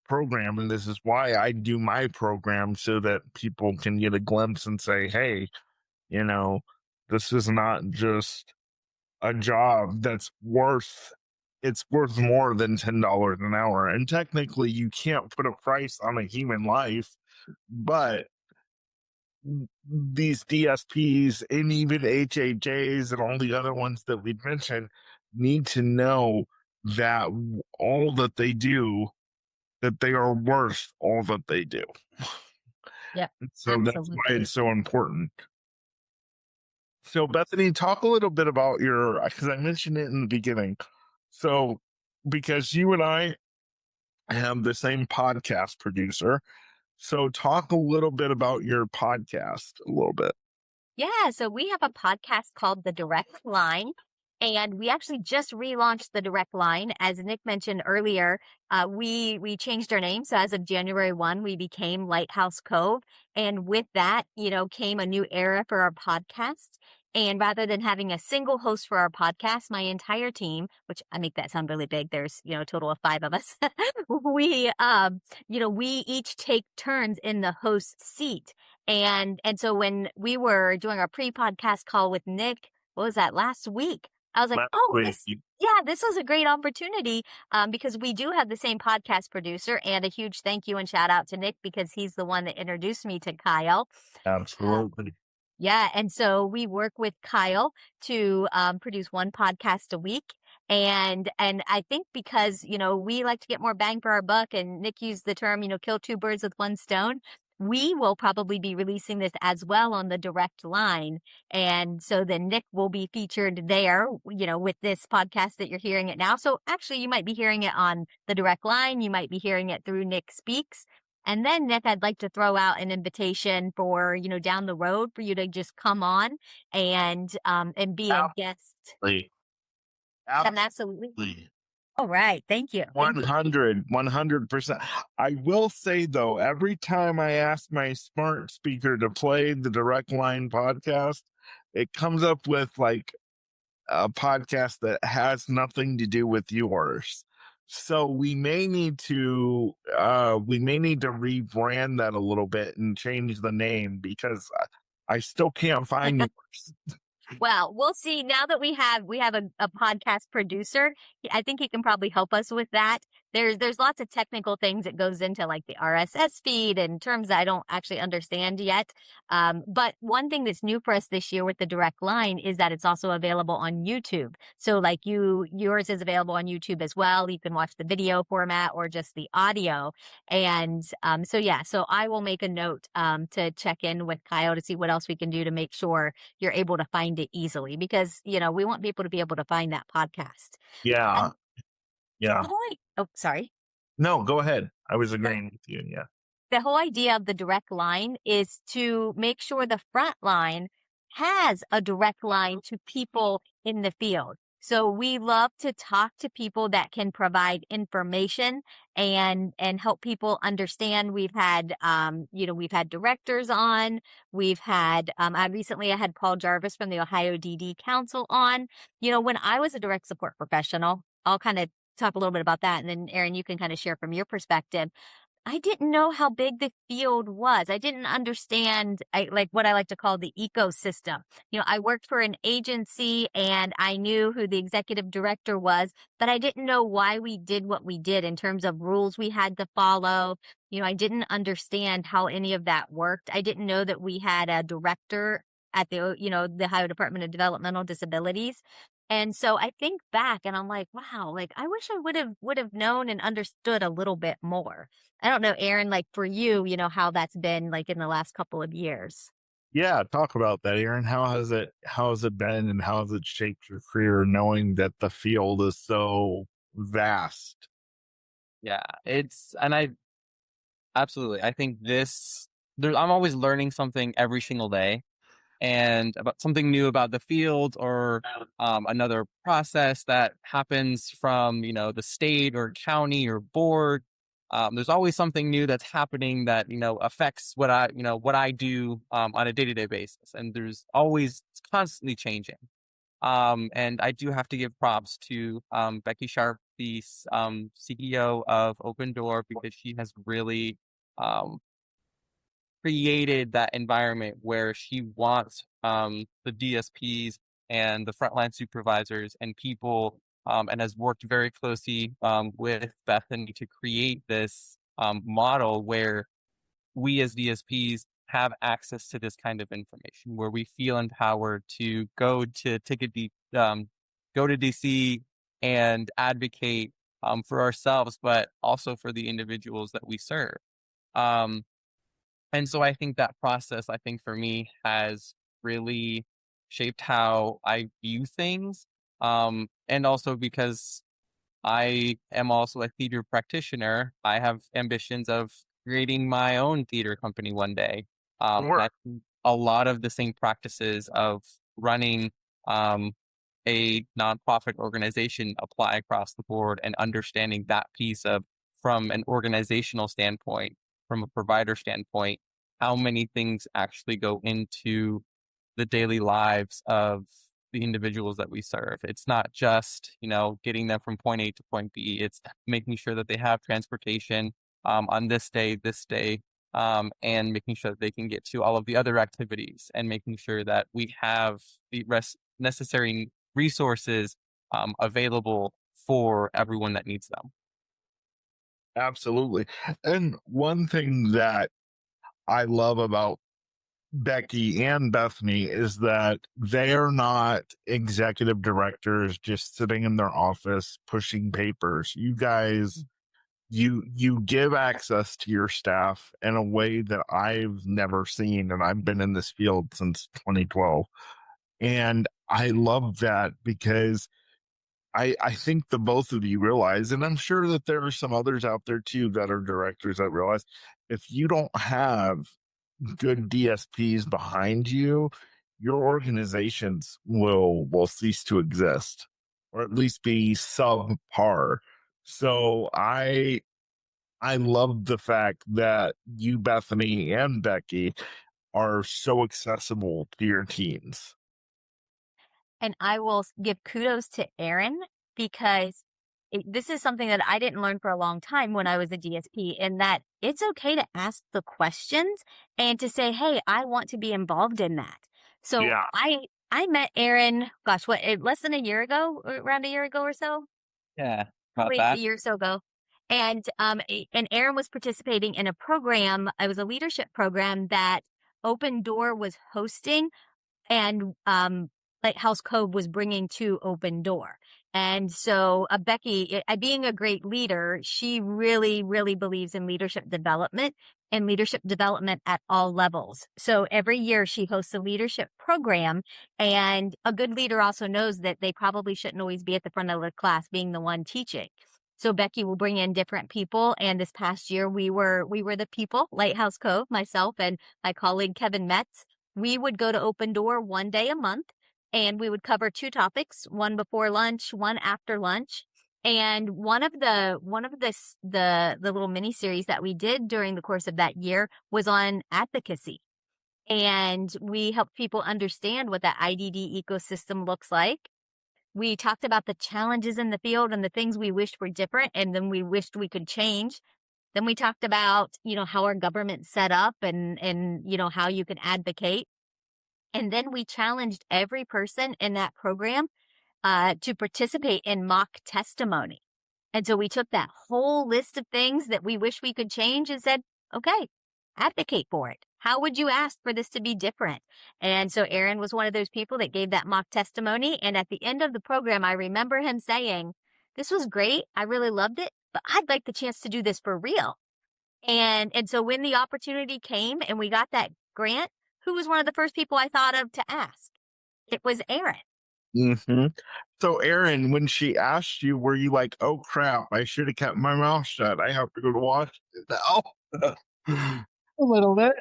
program, and this is why I do my program, so that people can get a glimpse and say, hey, this is not just a job that's it's worth more than $10 an hour. And technically you can't put a price on a human life, but these DSPs and even HHAs and all the other ones that we mentioned need to know that all that they do, that they are worth all that they do. Yeah, so that's why it's so important. So Bethany, talk a little bit about because I mentioned it in the beginning. So because you and I have the same podcast producer, so talk a little bit about your podcast a little bit. Yeah, so we have a podcast called The Direct Line, and we actually just relaunched The Direct Line. As Nick mentioned earlier, we changed our name. So as of January 1, we became Lighthouse COBE. And with that, came a new era for our podcast. And rather than having a single host for our podcast, my entire team, which I make that sound really big, there's, a total of 5 of us. we each take turns in the host seat. And so when we were doing our pre-podcast call with Nick, what was that, last week? I was like, this was a great opportunity, because we do have the same podcast producer, and a huge thank you and shout out to Nick, because he's the one that introduced me to Kyle. Absolutely. Yeah. And so we work with Kyle to produce one podcast a week. And I think because, we like to get more bang for our buck, and Nick used the term, kill 2 birds with 1 stone. we will probably be releasing this as well on the direct line. And so then Nick will be featured there, with this podcast that you're hearing it now. So actually, you might be hearing it on the direct line. You might be hearing it through Nick Speaks. And then, Nick, I'd like to throw out an invitation for, down the road for you to just come on and be a guest. Absolutely. Absolutely. All right. Thank you. 100%. I will say, though, every time I ask my smart speaker to play the Direct Line podcast, it comes up with like a podcast that has nothing to do with yours. So we may need to rebrand that a little bit and change the name, because I still can't find yours. Well, we'll see. Now that we have a podcast producer, I think he can probably help us with that. There's lots of technical things that goes into like the RSS feed and terms that I don't actually understand yet. But one thing that's new for us this year with the direct line is that it's also available on YouTube. So like yours is available on YouTube as well. You can watch the video format or just the audio. And so I will make a note to check in with Kyle to see what else we can do to make sure you're able to find it easily, because we want people to be able to find that podcast. Yeah. Oh, sorry. No, go ahead. I was agreeing with you. Yeah. The whole idea of the direct line is to make sure the front line has a direct line to people in the field. So we love to talk to people that can provide information and help people understand. We've had, we've had directors on. We've had, I had Paul Jarvis from the Ohio DD Council on. When I was a direct support professional, I'll kind of talk a little bit about that. And then Aaron, you can kind of share from your perspective. I didn't know how big the field was. I didn't understand what I like to call the ecosystem. I worked for an agency and I knew who the executive director was, but I didn't know why we did what we did in terms of rules we had to follow. I didn't understand how any of that worked. I didn't know that we had a director at the Ohio Department of Developmental Disabilities. And so I think back and I'm like, wow, I wish I would have known and understood a little bit more. I don't know, Aaron, for you, how that's been in the last couple of years. Yeah, talk about that, Aaron. How has it been, and how has it shaped your career, knowing that the field is so vast? Yeah, absolutely. I think I'm always learning something every single day, and about something new about the field, or another process that happens from, the state or county or board. There's always something new that's happening that, affects what I do on a day-to-day basis. And it's constantly changing. And I do have to give props to Becky Sharp, the CEO of Open Door, because she has really created that environment where she wants the DSPs and the frontline supervisors and people, and has worked very closely with Bethany to create this model where we as DSPs have access to this kind of information, where we feel empowered to go to DC and advocate for ourselves, but also for the individuals that we serve. And so I think that process, for me, has really shaped how I view things. And also because I am also a theater practitioner, I have ambitions of creating my own theater company one day. Sure. A lot of the same practices of running a nonprofit organization apply across the board, and understanding that piece of, from an organizational standpoint, from a provider standpoint, how many things actually go into the daily lives of the individuals that we serve. It's not just, getting them from point A to point B. It's making sure that they have transportation on this day, and making sure that they can get to all of the other activities, and making sure that we have the necessary resources available for everyone that needs them. Absolutely. And one thing that I love about Becky and Bethany is that they're not executive directors just sitting in their office pushing papers. You guys you give access to your staff in a way that I've never seen, and I've been in this field since 2012. And I love that because I think the both of you realize, and I'm sure that there are some others out there too that are directors that realize, if you don't have good DSPs behind you, your organizations will cease to exist, or at least be subpar. So I love the fact that you, Bethany and Becky, are so accessible to your teams. And I will give kudos to Aaron because this is something that I didn't learn for a long time when I was a DSP, in that it's okay to ask the questions and to say, hey, I want to be involved in that. So Yeah. I met Aaron, gosh, less than a year ago, around a year ago or so? Yeah, about Probably a that. year or so ago. And Aaron was participating in a program. It was a leadership program that Open Door was hosting, and Lighthouse COBE was bringing to Open Door. And so Becky, being a great leader, she really, really believes in leadership development and leadership development at all levels. So every year she hosts a leadership program, and a good leader also knows that they probably shouldn't always be at the front of the class being the one teaching. So Becky will bring in different people. And this past year, we were the people, Lighthouse COBE, myself and my colleague, Kevin Metz. We would go to Open Door one day a month, and we would cover 2 topics, one before lunch, one after lunch. And one of the little mini series that we did during the course of that year was on advocacy. And we helped people understand what that IDD ecosystem looks like. We talked about the challenges in the field and the things we wished were different and then we wished we could change. Then we talked about, how our government's set up and how you can advocate. And then we challenged every person in that program to participate in mock testimony. And so we took that whole list of things that we wish we could change and said, okay, advocate for it. How would you ask for this to be different? And so Aaron was one of those people that gave that mock testimony. And at the end of the program, I remember him saying, this was great. I really loved it, but I'd like the chance to do this for real. And so when the opportunity came and we got that grant, who was one of the first people I thought of to ask? It was Aaron. Mm-hmm. So, Aaron, when she asked you, were you like, oh crap, I should have kept my mouth shut. I have to go to Washington now? A little bit.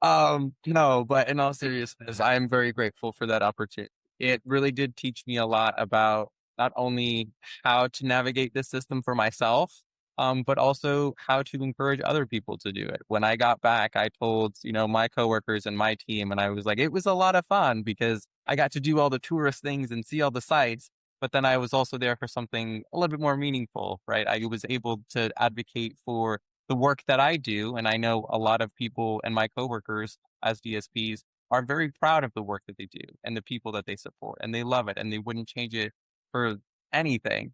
No, but in all seriousness, I am very grateful for that opportunity. It really did teach me a lot about not only how to navigate this system for myself, but also how to encourage other people to do it. When I got back, I told, my coworkers and my team, and I was like, it was a lot of fun because I got to do all the tourist things and see all the sites, but then I was also there for something a little bit more meaningful, right? I was able to advocate for the work that I do. And I know a lot of people and my coworkers as DSPs are very proud of the work that they do and the people that they support, and they love it and they wouldn't change it for anything.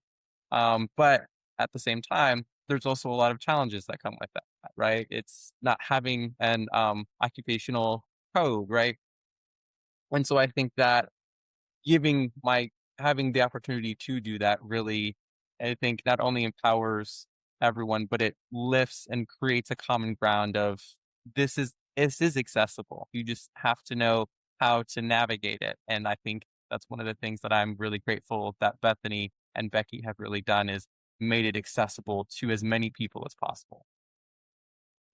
But at the same time, there's also a lot of challenges that come with that, right? It's not having an occupational code, right? And so I think that having the opportunity to do that really, I think, not only empowers everyone, but it lifts and creates a common ground of this is accessible. You just have to know how to navigate it. And I think that's one of the things that I'm really grateful that Bethany and Becky have really done, is made it accessible to as many people as possible.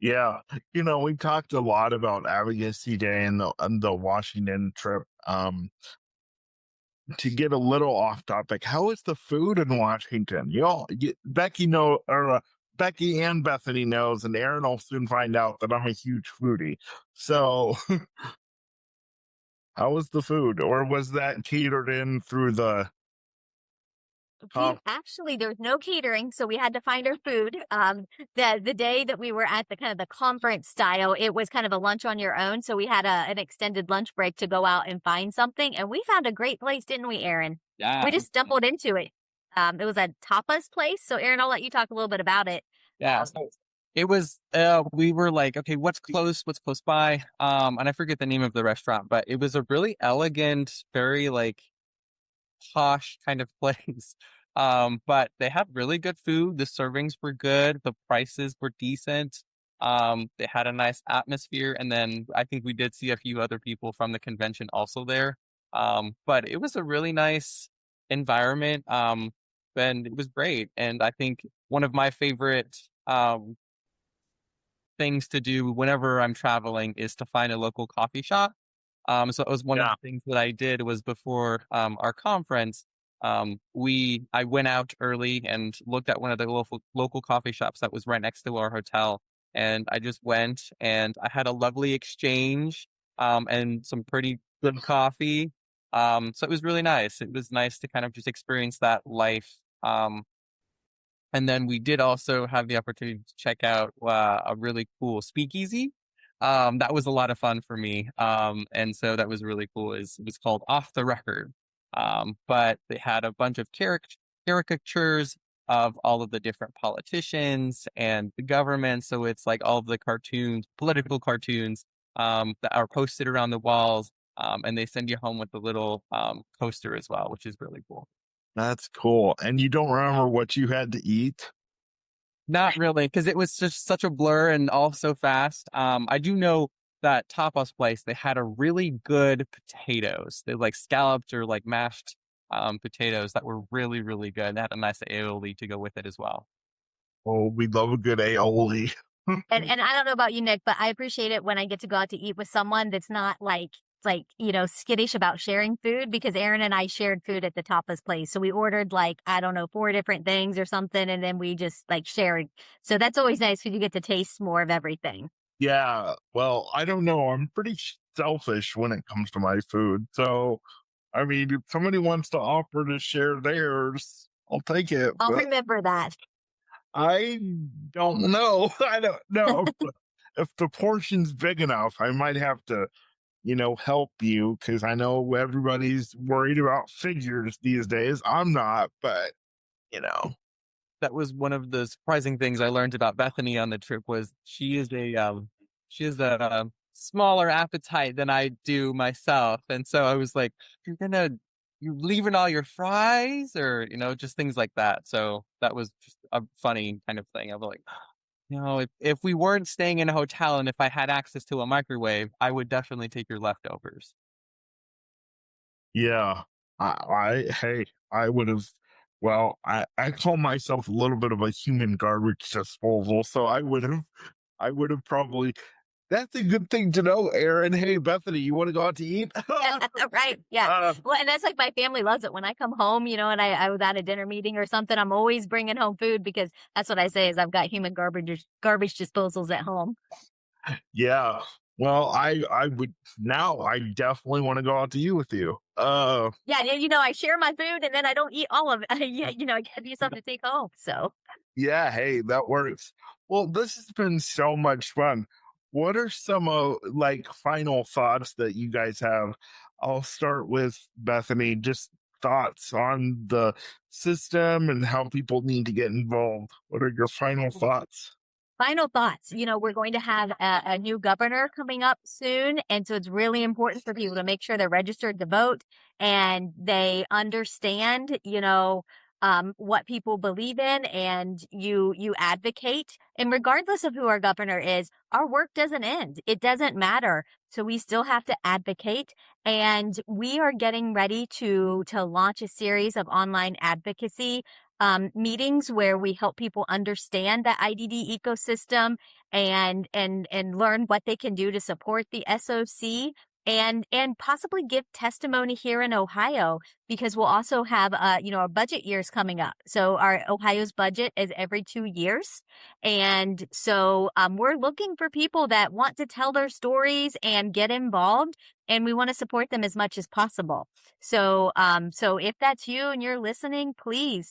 Yeah. We talked a lot about Advocacy Day and the Washington trip. To get a little off topic, how is the food in Washington? Becky Becky and Bethany knows, and Aaron will soon find out that I'm a huge foodie. So, how was the food, or was that catered in through the? Actually, there was no catering, so we had to find our food. The day that we were at the kind of the conference style, it was kind of a lunch on your own. So we had an extended lunch break to go out and find something, and we found a great place, didn't we, Aaron? Yeah, we just stumbled into it. It was a tapas place. So Aaron, I'll let you talk a little bit about it. Yeah, so it was. We were like, okay, what's close by? And I forget the name of the restaurant, but it was a really elegant, very like posh kind of place. But they had really good food. The servings were good. The prices were decent. They had a nice atmosphere. And then I think we did see a few other people from the convention also there. But it was a really nice environment. And it was great. And I think one of my favorite things to do whenever I'm traveling is to find a local coffee shop. So it was one of Yeah. the things that I did was before our conference. I went out early and looked at one of the local coffee shops that was right next to our hotel, and I just went and I had a lovely exchange and some pretty good coffee. So it was really nice. It was nice to kind of just experience that life. And then we did also have the opportunity to check out a really cool speakeasy. That was a lot of fun for me. And so that was really cool. It was called Off the Record. But they had a bunch of caricatures of all of the different politicians and the government. So it's like all of the cartoons, political cartoons, that are posted around the walls. And they send you home with a little coaster as well, which is really cool. That's cool. And you don't remember what you had to eat? Not really, because it was just such a blur and all so fast. I do know that tapas place, they had a really good potatoes. They like scalloped or like mashed potatoes that were really, really good. They had a nice aioli to go with it as well. Oh, we love a good aioli. And I don't know about you, Nick, but I appreciate it when I get to go out to eat with someone that's not like skittish about sharing food, because Aaron and I shared food at the tapas place. So we ordered like, I don't know, 4 different things or something. And then we just like shared. So that's always nice because you get to taste more of everything. Yeah. Well, I don't know. I'm pretty selfish when it comes to my food. So, I mean, if somebody wants to offer to share theirs, I'll take it. I'll But remember that. I don't know. I don't know. If the portion's big enough, I might have to, help you, because I know everybody's worried about figures these days. I'm not, but you know, That was one of the surprising things I learned about Bethany on the trip was she is a smaller appetite than I do myself. And so I was like, you're leaving all your fries, or just things like that. So that was just a funny kind of thing. I was like, if we weren't staying in a hotel and if I had access to a microwave, I would definitely take your leftovers. yeah. Hey, I would have. Well, I call myself a little bit of a human garbage disposal, so I would have probably. That's a good thing to know, Aaron. Hey, Bethany, you want to go out to eat? Right. Yeah. Uh, Well, and that's like my family loves it when I come home, and I was at a dinner meeting or something. I'm always bringing home food because that's what I say is I've got human garbage disposals at home. yeah. Well, I would now. I definitely want to go out to eat with you. Yeah. And I share my food and then I don't eat all of it. Yeah. I give you something to take home. So. Yeah, hey, that works. Well, this has been so much fun. What are some final thoughts that you guys have? I'll start with Bethany. Just thoughts on the system and how people need to get involved. What are your final thoughts? Final thoughts. We're going to have a new governor coming up soon. And so it's really important for people to make sure they're registered to vote and they understand, what people believe in, and you advocate. And regardless of who our governor is, our work doesn't end. It doesn't matter. So we still have to advocate. And we are getting ready to launch a series of online advocacy meetings where we help people understand the IDD ecosystem and learn what they can do to support the SOC and possibly give testimony here in Ohio, because we'll also have our budget years coming up. So our Ohio's budget is every 2 years. And so we're looking for people that want to tell their stories and get involved, and we want to support them as much as possible. So if that's you and you're listening, please,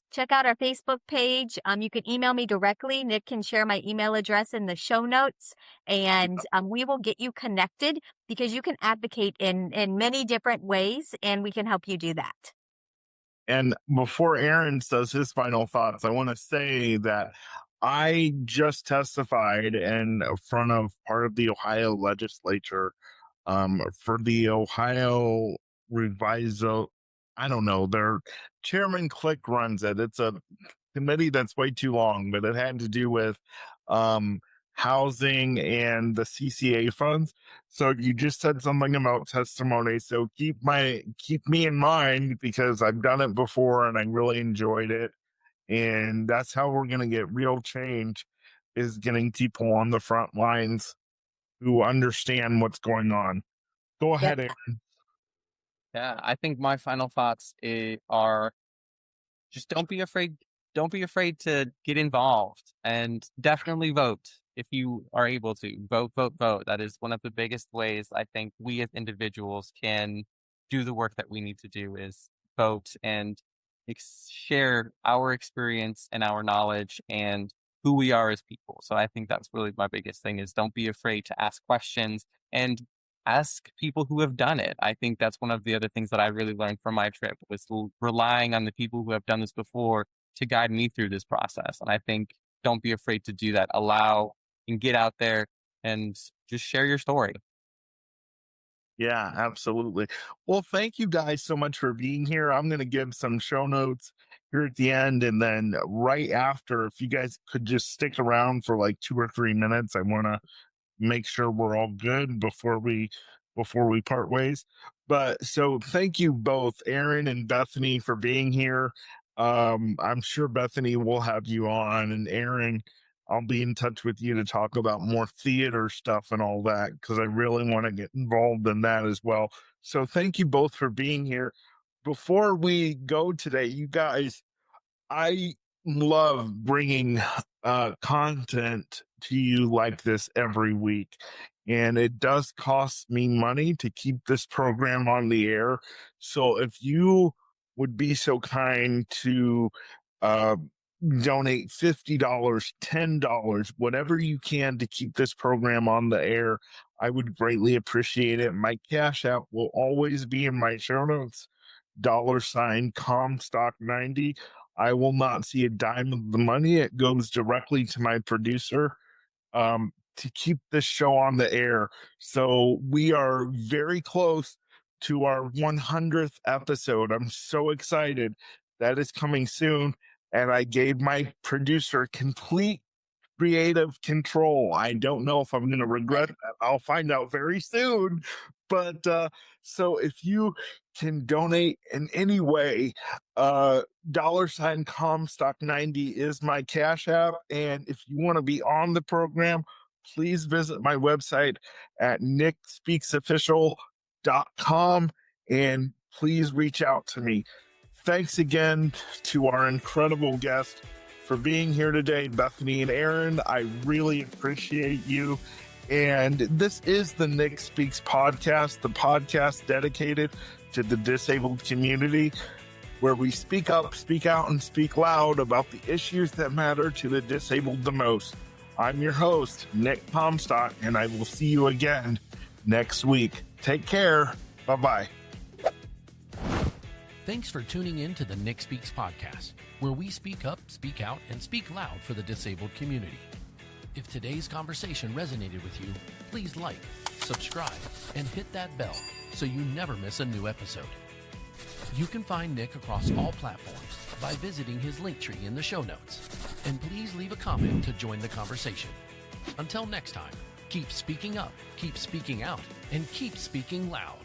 check out our Facebook page. You can email me directly. Nick can share my email address in the show notes, and we will get you connected, because you can advocate in many different ways, and we can help you do that. And before Aaron says his final thoughts, I want to say that I just testified in front of part of the Ohio legislature for the Ohio Reviso I don't know, their chairman Click runs it. It's a committee that's way too long, but it had to do with um, housing and the CCA funds. So you just said something about testimony. So keep me in mind because I've done it before and I really enjoyed it. And that's how we're going to get real change is getting people on the front lines who understand what's going on. Go Yep. ahead, Aaron. Yeah, I think my final thoughts are just don't be afraid. Don't be afraid to get involved and definitely vote if you are able to. Vote, vote, vote. That is one of the biggest ways I think we as individuals can do the work that we need to do is vote and share our experience and our knowledge and who we are as people. So I think that's really my biggest thing is don't be afraid to ask questions and ask people who have done it. I think that's one of the other things that I really learned from my trip was relying on the people who have done this before to guide me through this process. And I think don't be afraid to do that. Allow and get out there and just share your story. Yeah, absolutely. Well, thank you guys so much for being here. I'm going to give some show notes here at the end. And then right after, if you guys could just stick around for like 2 or 3 minutes, I want to make sure we're all good before we part ways. But so thank you both, Aaron and Bethany, for being here. I'm sure Bethany will have you on, and Aaron, I'll be in touch with you to talk about more theater stuff and all that because I really want to get involved in that as well. So thank you both for being here. Before we go today, you guys, I love bringing content to you like this every week. And it does cost me money to keep this program on the air. So if you would be so kind to uh, donate $50, $10, whatever you can to keep this program on the air, I would greatly appreciate it. My Cash App will always be in my show notes. $ Comstock 90. I will not see a dime of the money. It goes directly to my producer to keep this show on the air. So we are very close to our 100th episode. I'm so excited. That is coming soon. And I gave my producer complete creative control. I don't know if I'm going to regret that. I'll find out very soon. But so if you can donate in any way, $ Comstock 90 is my Cash App. And if you want to be on the program, please visit my website at nickspeaksofficial.com and please reach out to me. Thanks again to our incredible guest for being here today, Bethany and Aaron. I really appreciate you. And this is the Nick Speaks podcast, the podcast dedicated to the disabled community, where we speak up, speak out, and speak loud about the issues that matter to the disabled the most. I'm your host, Nick Comstock, and I will see you again next week. Take care. Bye-bye. Thanks for tuning in to the Nick Speaks podcast, where we speak up, speak out, and speak loud for the disabled community. If today's conversation resonated with you, please like, subscribe, and hit that bell so you never miss a new episode. You can find Nick across all platforms by visiting his link tree in the show notes. And please leave a comment to join the conversation. Until next time, keep speaking up, keep speaking out, and keep speaking loud.